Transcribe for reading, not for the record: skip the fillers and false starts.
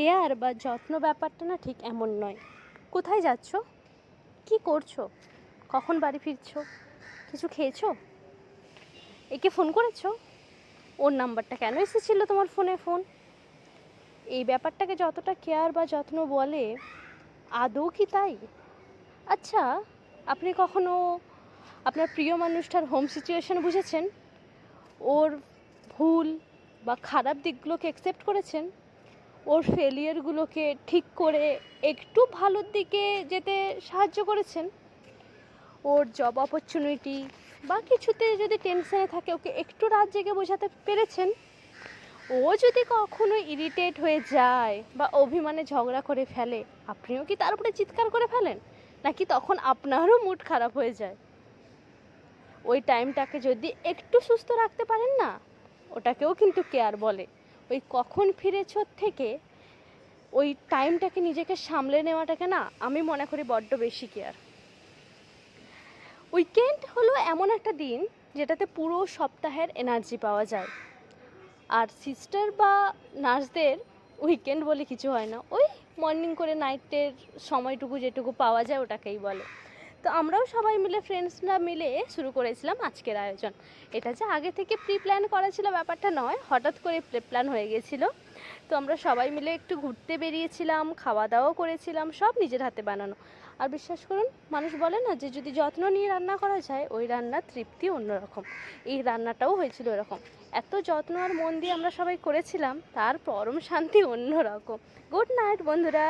Care বা যত্ন ব্যাপারটা না ঠিক এমন নয়। কোথায় যাচ্ছ, কি করছো, কখন বাড়ি ফিরছো, কিছু খেয়েছো, একে ফোন করেছো, ওর নাম্বারটা কেন এসেছিলো তোমার ফোনে ফোন, এই ব্যাপারটাকে যতটা কেয়ার বা যত্ন বলে আদৌ কি তাই? আচ্ছা, আপনি কখনো আপনার প্রিয় মানুষটার হোম সিচুয়েশন বুঝেছেন? ওর ভুল বা খারাপ দিকগুলোকে অ্যাকসেপ্ট করেছেন? ওর ফেলিয়ারগুলোকে ঠিক করে একটু ভালোর দিকে যেতে সাহায্য করেছেন? ওর জব অপরচুনিটি বা কিছুতে যদি টেনশনে থাকে ওকে একটু রাত জেগে বোঝাতে পেরেছেন? ও যদি কখনো ইরিটেট হয়ে যায় বা অভিমানে ঝগড়া করে ফেলে, আপনিও কি তার উপরে চিৎকার করে ফেলেন, নাকি তখন আপনারও মুড খারাপ হয়ে যায়? ওই টাইমটাকে যদি একটু সুস্থ রাখতে পারেন না, ওটাকেও কিন্তু কেয়ার বলে। ওই কখন ফিরেছ থেকে ওই টাইমটাকে নিজেকে সামলে নেওয়াটাকে না আমি মনে করি বড্ড বেশি কেয়ার। উইকেন্ড হলো এমন একটা দিন যেটাতে পুরো সপ্তাহের এনার্জি পাওয়া যায়। আর সিস্টার বা নার্সদের উইকেন্ড বলে কিছু হয় না, ওই মর্নিং করে নাইটের সময়টুকু যেটুকু পাওয়া যায় ওটাকেই বলে। তো আমরাও সবাই মিলে ফ্রেন্ডসরা মিলে শুরু করেছিলাম আজকের আয়োজন। এটা যে আগে থেকে প্রি প্ল্যান করা ছিল ব্যাপারটা নয়, হঠাৎ করে প্রি প্ল্যান হয়ে গেছিলো। তো আমরা সবাই মিলে একটু ঘুরতে বেরিয়েছিলাম, খাওয়া দাওয়াও করেছিলাম, সব নিজের হাতে বানানো। আর বিশ্বাস করুন, মানুষ বলে না যে যদি যত্ন নিয়ে রান্না করা যায় ওই রান্নার তৃপ্তি অন্যরকম। এই রান্নাটাও হয়েছিল এরকম, এত যত্ন আর মন দিয়ে আমরা সবাই করেছিলাম, তার পরম শান্তি অন্যরকম। গুড নাইট বন্ধুরা।